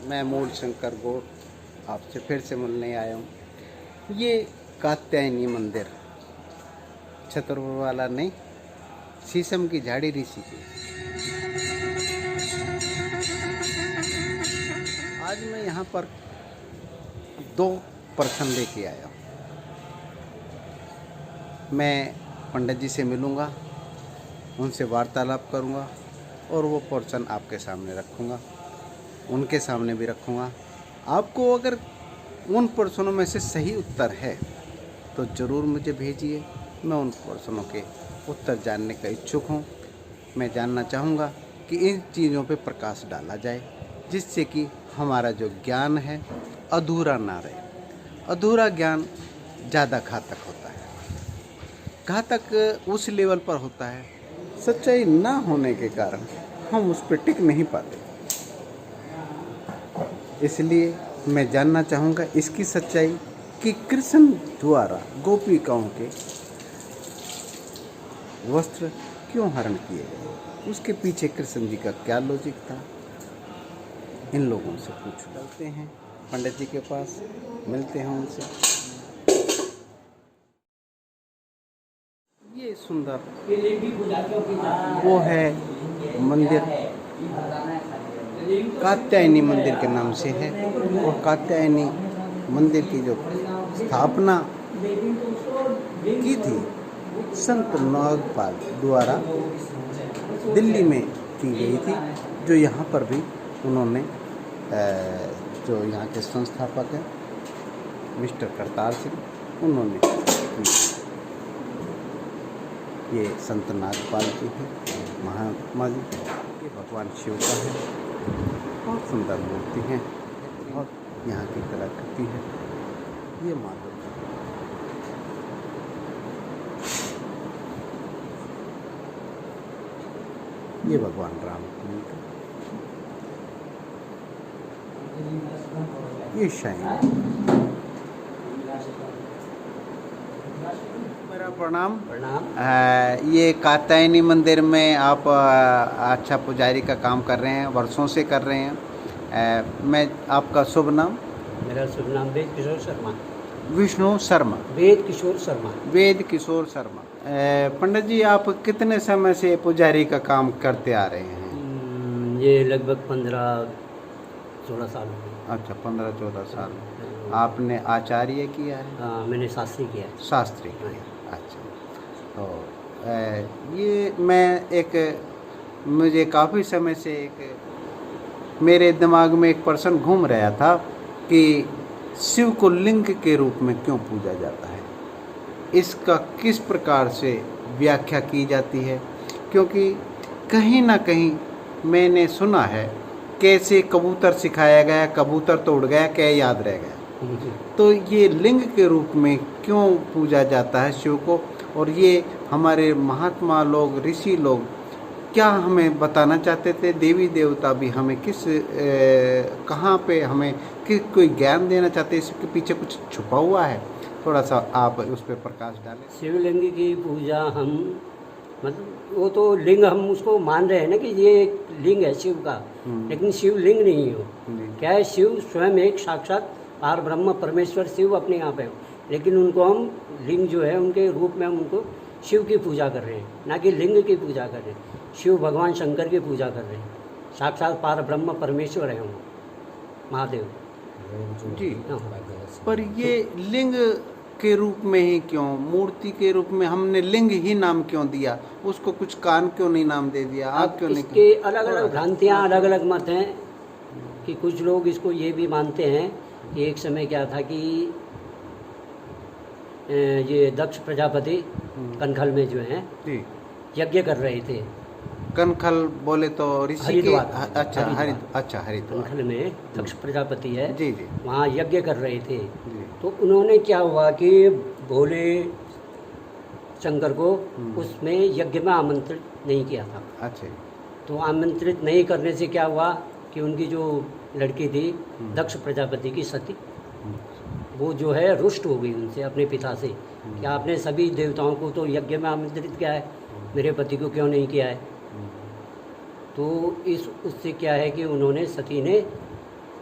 मैं मूल शंकर गौड़ आपसे फिर से मिलने आया हूँ। ये कात्यायनी मंदिर छतरपुर नहीं, शीशम की झाड़ी ऋषि की। आज मैं यहाँ पर 2 पर्सन लेके आया हूँ। मैं पंडित जी से मिलूँगा, उनसे वार्तालाप करूँगा और वो पर्सन आपके सामने रखूँगा, उनके सामने भी रखूँगा। आपको अगर उन पर्सनों में से सही उत्तर है तो ज़रूर मुझे भेजिए। मैं उन पर्सनों के उत्तर जानने का इच्छुक हूँ। मैं जानना चाहूँगा कि इन चीज़ों पे प्रकाश डाला जाए, जिससे कि हमारा जो ज्ञान है अधूरा ना रहे। अधूरा ज्ञान ज़्यादा घातक होता है। घातक उस लेवल पर होता है, सच्चाई ना होने के कारण हम उस पर टिक नहीं पाते। इसलिए मैं जानना चाहूँगा इसकी सच्चाई कि कृष्ण द्वारा गोपिकाओं के वस्त्र क्यों हरण किए गए, उसके पीछे कृष्ण जी का क्या लॉजिक था। इन लोगों से पूछ चलते हैं पंडित जी के पास, मिलते हैं उनसे। ये सुंदर वो है मंदिर, कात्यायनी मंदिर के नाम से है। और कात्यायनी मंदिर की जो स्थापना की थी संत नागपाल द्वारा दिल्ली में की गई थी, जो यहाँ पर भी उन्होंने जो यहाँ के संस्थापक हैं मिस्टर करतार सिंह, उन्होंने ये संत नागपाल जी है, महात्मा जी, ये भगवान शिव का है। बहुत सुंदर मूर्ति है और यहाँ की कलाकृति है। ये माधव ये भगवान राम की, ये शाइन। मेरा प्रणाम। ये कात्यायनी मंदिर में आप अच्छा पुजारी का काम कर रहे हैं, वर्षों से कर रहे हैं। मैं आपका शुभ नाम? मेरा शुभ नाम वेद किशोर शर्मा। विष्णु शर्मा। वेद किशोर शर्मा। वेद किशोर शर्मा। पंडित जी, आप कितने समय से पुजारी का काम करते आ रहे हैं? ये लगभग 15-16 साल हो गए। अच्छा, 15-14 साल। आपने आचार्य किया है? हाँ, मैंने शास्त्री किया है। शास्त्री किया। अच्छा, तो ये मैं मुझे काफ़ी समय से मेरे दिमाग में एक प्रश्न घूम रहा था कि शिव को लिंग के रूप में क्यों पूजा जाता है, इसका किस प्रकार से व्याख्या की जाती है। क्योंकि कहीं ना कहीं मैंने सुना है कैसे कबूतर सिखाया गया, कबूतर तो उड़ गया, क्या याद रह गया। तो ये लिंग के रूप में क्यों पूजा जाता है शिव को, और ये हमारे महात्मा लोग, ऋषि लोग क्या हमें बताना चाहते थे? देवी देवता भी हमें कहाँ पे हमें कोई ज्ञान देना चाहते हैं? इसके पीछे कुछ छुपा हुआ है, थोड़ा सा आप उस पर प्रकाश डालें। शिवलिंग की पूजा हम मतलब वो तो लिंग हम उसको मान रहे हैं ना कि ये एक लिंग है शिव का, लेकिन शिव लिंग नहीं हो। क्या है, शिव स्वयं एक साक्षात पार ब्रह्म परमेश्वर शिव अपने यहाँ पे हो, लेकिन उनको हम लिंग जो है उनके रूप में हम उनको शिव की पूजा कर रहे हैं, ना कि लिंग की पूजा कर रहे हैं। शिव भगवान शंकर की पूजा कर रहे हैं, साक्षात पार ब्रह्म परमेश्वर है वो महादेव जी। पर ये लिंग के रूप में ही क्यों, मूर्ति के रूप में हमने लिंग ही नाम क्यों दिया, उसको कुछ कान क्यों नहीं नाम दे दिया? आप क्यों नहीं? इसके अलग अलग भ्रांतियाँ, अलग अलग मत हैं कि कुछ लोग इसको ये भी मानते हैं कि एक समय क्या था कि ये दक्ष प्रजापति कनखल में जो हैं यज्ञ कर रहे थे। कनखल बोले तो ऋषि के? हरिद्वार। अच्छा, हरिद्वार। कनखल में दक्ष प्रजापति है जी जी, वहाँ यज्ञ कर रहे थे जी। तो उन्होंने क्या हुआ कि भोले शंकर को उसमें यज्ञ में आमंत्रित नहीं किया था। अच्छा। तो आमंत्रित नहीं करने से क्या हुआ कि उनकी जो लड़की थी दक्ष प्रजापति की सती, वो जो है रुष्ट हो गई उनसे, अपने पिता से, कि आपने सभी देवताओं को तो यज्ञ में आमंत्रित किया है, मेरे पति को क्यों नहीं किया है। तो उससे क्या है कि उन्होंने सती ने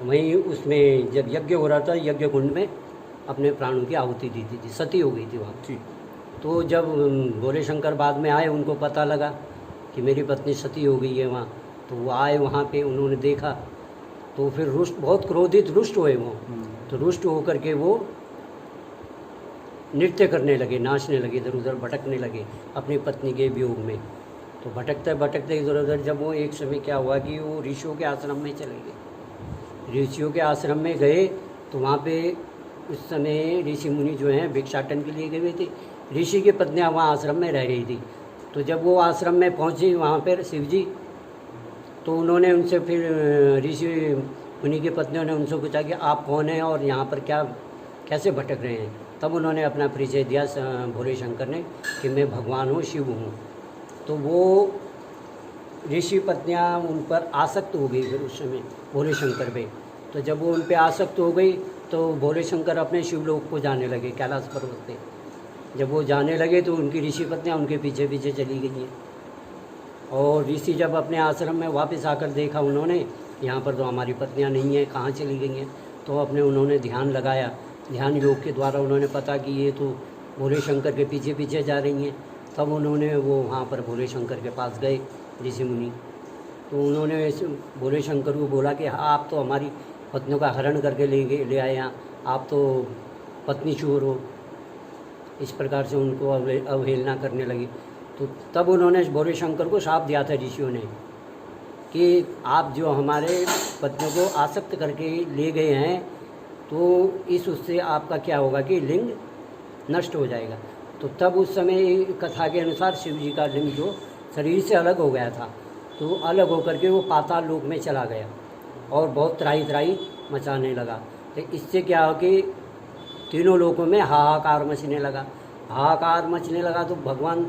वहीं उसमें जब यज्ञ हो रहा था, यज्ञ कुंड में अपने प्राणों की आहुति दी थी, सती हो गई थी वहाँ। जी। तो जब भोले शंकर बाद में आए, उनको पता लगा कि मेरी पत्नी सती हो गई है वहाँ, तो वो आए वहाँ पे, उन्होंने देखा तो फिर रुष्ट, बहुत क्रोधित रुष्ट हुए वो। तो रुष्ट होकर के वो नृत्य करने लगे, नाचने लगे, इधर उधर भटकने लगे अपनी पत्नी के वियोग में। तो भटकते भटकते इधर उधर जब वो एक समय क्या हुआ कि वो ऋषियों के आश्रम में चले गए। ऋषियों के आश्रम में गए तो वहाँ पे उस समय ऋषि मुनि जो हैं भिक्षाटन के लिए गए हुए थे। ऋषि की पत्नियाँ वहाँ आश्रम में रह रही थी। तो जब वो आश्रम में पहुँची वहाँ पर शिव जी, तो उन्होंने उनसे फिर ऋषि मुनि की पत्नियों ने उनसे पूछा कि आप कौन हैं और यहाँ पर क्या कैसे भटक रहे हैं। तब उन्होंने अपना परिचय दिया भोले शंकर ने कि मैं भगवान हूँ, शिव हूँ। तो वो ऋषि पत्नियाँ उन पर आसक्त हो गई फिर उस समय भोले शंकर पे। तो जब वो उन पे आसक्त हो गई तो भोले शंकर अपने शिवलोक को जाने लगे, कैलाश पर्वत पे। जब वो जाने लगे तो उनकी ऋषि पत्नियाँ उनके पीछे पीछे चली गई हैं। और ऋषि जब अपने आश्रम में वापस आकर देखा उन्होंने, यहाँ पर तो हमारी पत्नियाँ नहीं हैं, कहाँ चली गई हैं। तो उन्होंने ध्यान लगाया, ध्यान योग के द्वारा उन्होंने पता कि ये तो भोले शंकर के पीछे पीछे जा रही हैं। तब उन्होंने वो वहाँ पर भोले शंकर के पास गए ऋषि मुनि। तो उन्होंने भोले शंकर को बोला कि हाँ, आप तो हमारी पत्नियों का हरण करके ले आए यहाँ, आप तो पत्नी चोर हो। इस प्रकार से उनको अवहेलना करने लगी। तो तब उन्होंने भोले शंकर को शाप दिया था ऋषियों ने कि आप जो हमारे पत्नियों को आसक्त करके ले गए हैं, तो उससे आपका क्या होगा कि लिंग नष्ट हो जाएगा। तो तब उस समय कथा के अनुसार शिव जी का लिंग जो शरीर से अलग हो गया था, तो अलग होकर के वो पाताल लोक में चला गया और बहुत त्राही त्राही मचाने लगा। तो इससे क्या हो कि तीनों लोकों में हाहाकार मचने लगा। हाहाकार मचने लगा तो भगवान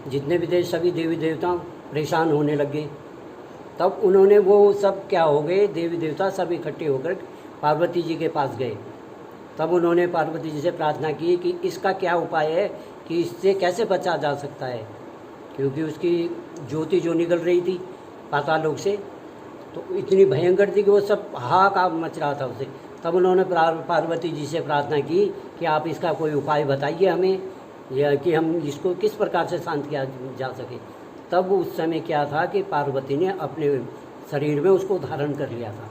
जितने भी थे सभी देवी देवता परेशान होने लगे। तब उन्होंने वो सब क्या हो गए, देवी देवता सब इकट्ठे होकर पार्वती जी के पास गए। तब उन्होंने पार्वती जी से प्रार्थना की कि इसका क्या उपाय है, कि इससे कैसे बचा जा सकता है, क्योंकि उसकी ज्योति जो निकल रही थी पाताल लोक से तो इतनी भयंकर थी कि वो सब हाहाकार मच रहा था उसे। तब उन्होंने पार्वती जी से प्रार्थना की कि आप इसका कोई उपाय बताइए हमें, या कि हम इसको किस प्रकार से शांत किया जा सके। तब उस समय क्या था कि पार्वती ने अपने शरीर में उसको धारण कर लिया था।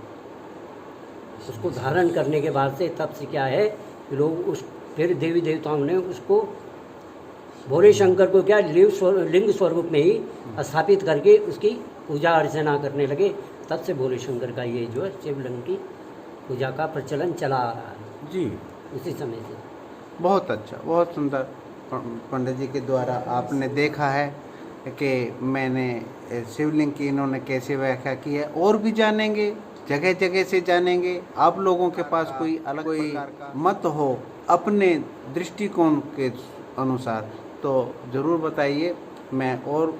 उसको धारण करने के बाद से तब से क्या है कि लोग फिर देवी देवताओं ने उसको भोले शंकर को क्या लिंग स्वरूप में ही स्थापित करके उसकी पूजा अर्चना करने लगे। तब से भोले शंकर का ये जो है शिवलिंग की पूजा का प्रचलन चला आ रहा है जी, उसी समय से। बहुत अच्छा, बहुत सुंदर। पंडित जी के द्वारा आपने देखा है कि मैंने शिवलिंग की इन्होंने कैसे व्याख्या की है, और भी जानेंगे, जगह जगह से जानेंगे। आप लोगों के पास कोई अलग कोई मत हो अपने दृष्टिकोण के अनुसार तो ज़रूर बताइए। मैं और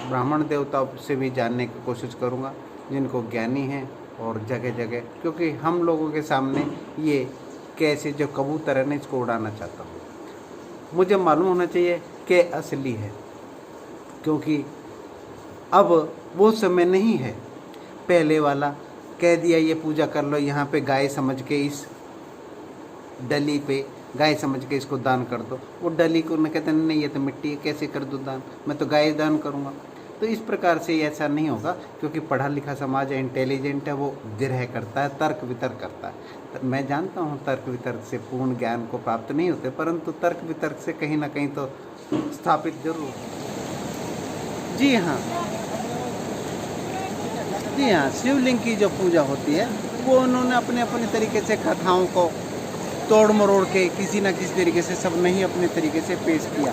ब्राह्मण देवताओं से भी जानने की कोशिश करूँगा जिनको ज्ञानी हैं और जगह जगह, क्योंकि हम लोगों के सामने ये कैसे जो कबूतर है ना इसको उड़ाना चाहता हूँ। मुझे मालूम होना चाहिए कि असली है, क्योंकि अब वो समय नहीं है पहले वाला कह दिया ये पूजा कर लो, यहाँ पे गाय समझ के इस डली पे गाय समझ के इसको दान कर दो। वो डली को न कहते नहीं ये तो मिट्टी है, कैसे कर दो दान, मैं तो गाय दान करूँगा। तो इस प्रकार से ऐसा नहीं होगा, क्योंकि पढ़ा लिखा समाज है, इंटेलिजेंट है, वो विरह करता है, तर्क वितर्क करता है। तो मैं जानता हूँ तर्क वितर्क से पूर्ण ज्ञान को प्राप्त नहीं होते, परंतु तर्क वितर्क से कहीं ना कहीं तो स्थापित जरूर। जी हाँ, जी हाँ, शिवलिंग की जो पूजा होती है वो उन्होंने अपने अपने तरीके से कथाओं को तोड़ मरोड़ के किसी न किसी तरीके से सब नहीं अपने तरीके से पेश किया,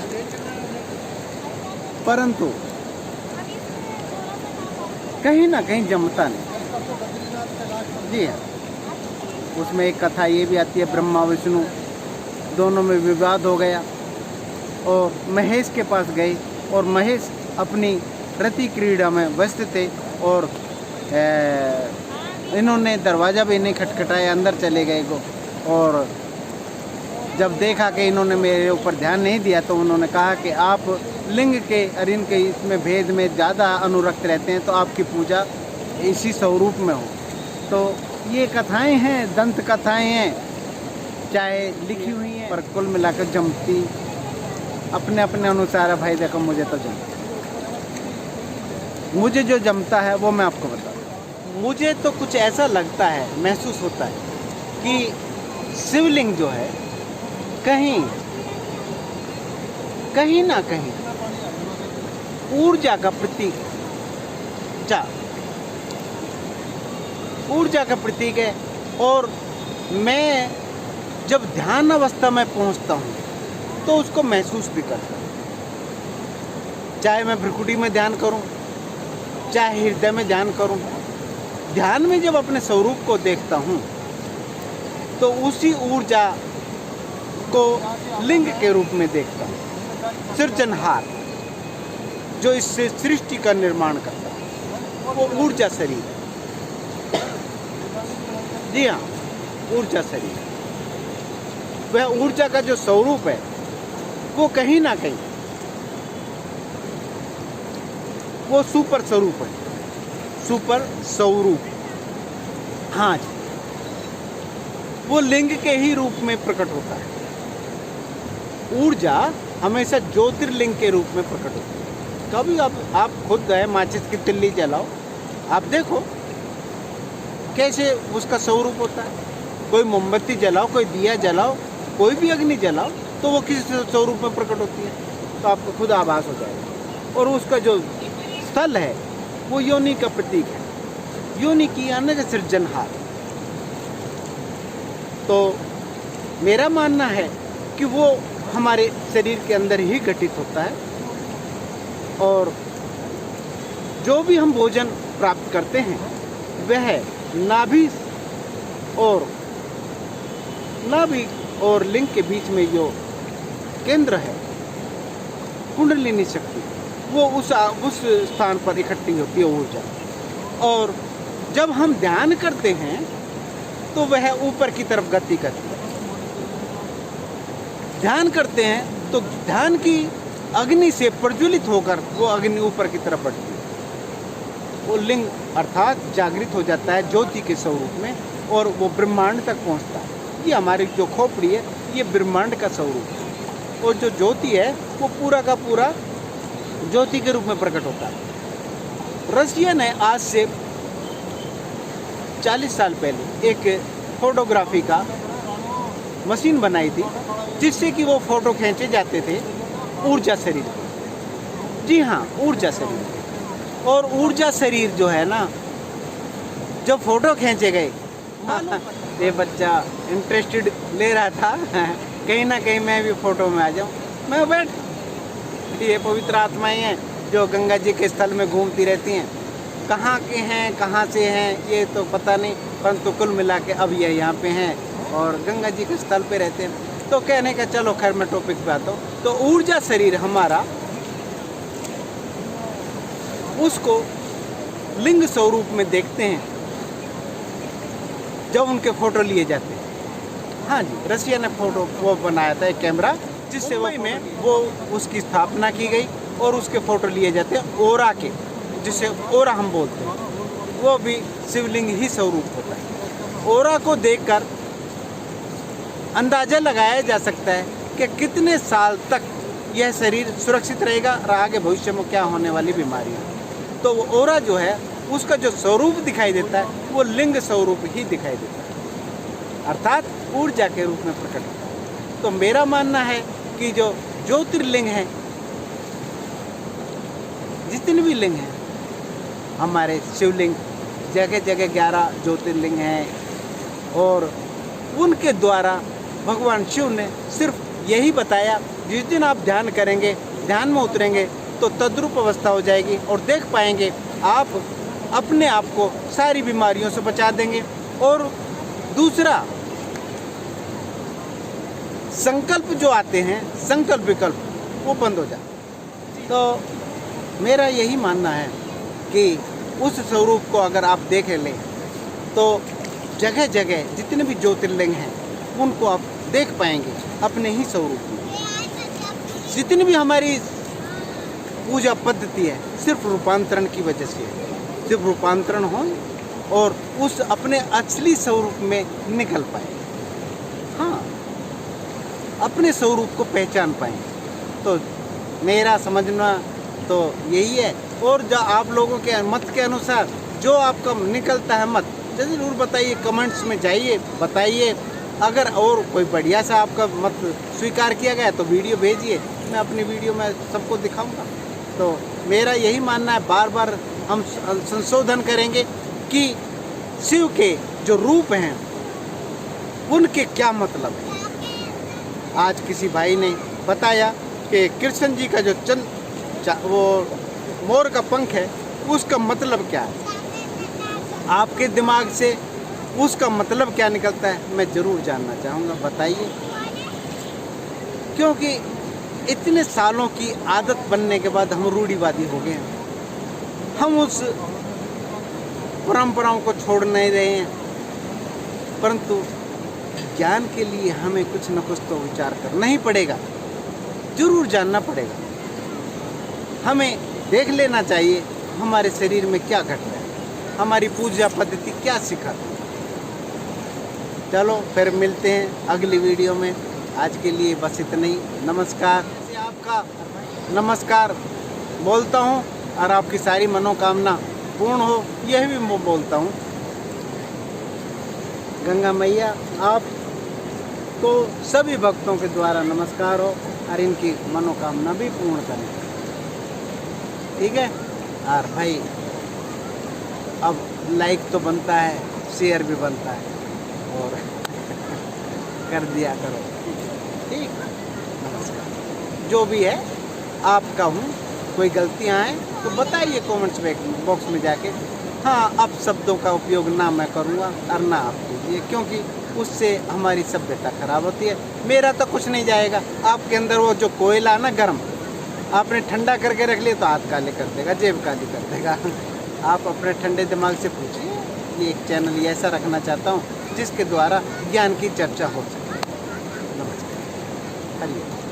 परंतु कहीं ना कहीं जमता नहीं। जी हाँ, उसमें एक कथा ये भी आती है, ब्रह्मा विष्णु दोनों में विवाद हो गया और महेश के पास गए और महेश अपनी रति क्रीड़ा में व्यस्त थे और इन्होंने दरवाज़ा भी नहीं खटखटाया, अंदर चले गए को। और जब देखा कि इन्होंने मेरे ऊपर ध्यान नहीं दिया तो उन्होंने कहा कि आप लिंग के और इनके इसमें भेद में ज़्यादा अनुरक्त रहते हैं, तो आपकी पूजा इसी स्वरूप में हो। तो ये कथाएं हैं, दंत कथाएं हैं, चाहे लिखी हुई हैं, पर कुल मिलाकर जमती अपने अपने अनुसार है भाई। देखो मुझे तो जमता, मुझे जो जमता है वो मैं आपको बता दूं। मुझे तो कुछ ऐसा लगता है, महसूस होता है कि शिवलिंग जो है कहीं कहीं ना कहीं ऊर्जा का प्रतीक, ऊर्जा का प्रतीक है। और मैं जब ध्यान अवस्था में पहुंचता हूं तो उसको महसूस भी करता हूं, चाहे मैं भ्रिकुटी में ध्यान करूं, चाहे हृदय में ध्यान करूं। ध्यान में जब अपने स्वरूप को देखता हूं तो उसी ऊर्जा को लिंग के रूप में देखता हूं, सृजनहार जो इस सृष्टि का निर्माण करता है, वो ऊर्जा शरीर है। जी हाँ, ऊर्जा शरीर। वह ऊर्जा का जो स्वरूप है वो कहीं ना कहीं वो सुपर स्वरूप है, सुपर स्वरूप। हाँ जी, वो लिंग के ही रूप में प्रकट होता है। ऊर्जा हमेशा ज्योतिर्लिंग के रूप में प्रकट होती है। कभी आप खुद गए माचिस की तिल्ली जलाओ, आप देखो कैसे उसका स्वरूप होता है। कोई मोमबत्ती जलाओ, कोई दिया जलाओ, कोई भी अग्नि जलाओ, तो वो किस स्वरूप में प्रकट होती है, तो आपको खुद आभास हो जाएगा। और उसका जो स्थल है वो योनि का प्रतीक है, योनि की यानी कि सृजनहार। तो मेरा मानना है कि वो हमारे शरीर के अंदर ही घटित होता है। और जो भी हम भोजन प्राप्त करते हैं वह नाभि और लिंग के बीच में जो केंद्र है, कुंडलिनी शक्ति, वो उस स्थान पर इकट्ठी होती है ऊर्जा। और जब हम ध्यान करते हैं तो वह ऊपर की तरफ गति करती है। ध्यान करते हैं तो ध्यान की अग्नि से प्रज्वलित होकर वो अग्नि ऊपर की तरफ बढ़ती है। वो लिंग अर्थात जागृत हो जाता है ज्योति के स्वरूप में, और वो ब्रह्मांड तक पहुंचता है। ये हमारी जो खोपड़ी है ये ब्रह्मांड का स्वरूप है। और जो ज्योति है वो पूरा का पूरा ज्योति के रूप में प्रकट होता है। रसिया ने आज से 40 साल पहले एक फोटोग्राफी का मशीन बनाई थी, जिससे कि वो फोटो खींचे जाते थे ऊर्जा शरीर। जी हाँ, ऊर्जा शरीर। और ऊर्जा शरीर जो है ना, जब फोटो खींचे गए, ये बच्चा इंटरेस्टेड ले रहा था कहीं ना कहीं मैं भी फोटो में आ जाऊं। मैं बैठ, ये पवित्र आत्माएं हैं जो गंगा जी के स्थल में घूमती रहती हैं। कहाँ के हैं, कहाँ से हैं ये तो पता नहीं, परंतु कुल मिला के अब ये यहाँ पे हैं और गंगा जी के स्थल पे रहते हैं। तो कहने का चलो खैर मैं टॉपिक पे आता हूँ। तो ऊर्जा शरीर हमारा, उसको लिंग स्वरूप में देखते हैं जब उनके फोटो लिए जाते हैं। हाँ जी, रसिया ने फोटो वो बनाया था एक कैमरा, जिससे वो उसकी स्थापना की गई और उसके फोटो लिए जाते हैं ओरा के, जिसे ओरा हम बोलते हैं। वो भी शिवलिंग ही स्वरूप होता है। ओरा को देखकर अंदाजा लगाया जा सकता है कि कितने साल तक यह शरीर सुरक्षित रहेगा और आगे भविष्य में क्या होने वाली बीमारियाँ। तो वो ओरा जो है उसका जो स्वरूप दिखाई देता है वो लिंग स्वरूप ही दिखाई देता है, अर्थात ऊर्जा के रूप में प्रकट होता है। तो मेरा मानना है कि जो ज्योतिर्लिंग है, जितने भी लिंग हैं हमारे शिवलिंग, जगह जगह 11 ज्योतिर्लिंग हैं, और उनके द्वारा भगवान शिव ने सिर्फ यही बताया, जिस दिन आप ध्यान करेंगे, ध्यान में उतरेंगे तो तद्रूप अवस्था हो जाएगी और देख पाएंगे आप अपने आप को सारी बीमारियों से बचा देंगे। और दूसरा, संकल्प जो आते हैं, संकल्प विकल्प, वो बंद हो जाते। तो मेरा यही मानना है कि उस स्वरूप को अगर आप देख लें तो जगह जगह जितने भी ज्योतिर्लिंग हैं उनको आप देख पाएंगे अपने ही स्वरूप में। जितनी भी हमारी पूजा पद्धति है सिर्फ रूपांतरण की वजह से है। सिर्फ रूपांतरण हो और उस अपने असली स्वरूप में निकल पाए। हाँ, अपने स्वरूप को पहचान पाए। तो मेरा समझना तो यही है। और जो आप लोगों के मत के अनुसार जो आपका निकलता है मत, ज़रूर बताइए, कमेंट्स में जाइए, बताइए। अगर और कोई बढ़िया सा आपका मत स्वीकार किया गया तो वीडियो भेजिए, मैं अपनी वीडियो में सबको दिखाऊंगा। तो मेरा यही मानना है, बार बार हम संशोधन करेंगे कि शिव के जो रूप हैं उनके क्या मतलब है। आज किसी भाई ने बताया कि कृष्ण जी का जो वो मोर का पंख है उसका मतलब क्या है। आपके दिमाग से उसका मतलब क्या निकलता है, मैं ज़रूर जानना चाहूँगा, बताइए। क्योंकि इतने सालों की आदत बनने के बाद हम रूढ़िवादी हो गए हैं। हम उस परंपराओं को छोड़ नहीं रहे हैं, परंतु ज्ञान के लिए हमें कुछ न कुछ तो विचार करना ही पड़ेगा, ज़रूर जानना पड़ेगा। हमें देख लेना चाहिए हमारे शरीर में क्या घट रहा है, हमारी पूजा पद्धति क्या सिखाती है। चलो फिर मिलते हैं अगली वीडियो में। आज के लिए बस इतना ही। नमस्कार। आपका नमस्कार बोलता हूँ और आपकी सारी मनोकामना पूर्ण हो, यह भी मैं बोलता हूँ। गंगा मैया आपको सभी भक्तों के द्वारा नमस्कार हो और इनकी मनोकामना भी पूर्ण करें। ठीक है। और भाई अब लाइक तो बनता है, शेयर भी बनता है, और कर दिया करो। ठीक, नमस्कार। जो भी है आपका हूँ, कोई गलतियाँ हैं तो बताइए कमेंट्स बॉक्स में जाके। हाँ, अब शब्दों का उपयोग ना मैं करूँगा और ना आप कीजिए, क्योंकि उससे हमारी सभ्यता खराब होती है। मेरा तो कुछ नहीं जाएगा, आपके अंदर वो जो कोयला ना गर्म, आपने ठंडा करके रख लिया तो हाथ काले कर देगा, जेब काली कर देगा। आप अपने ठंडे दिमाग से पूछिए। ये एक चैनल ऐसा रखना चाहता हूँ जिसके द्वारा ज्ञान की चर्चा हो सके। नमस्कार। हरिओम।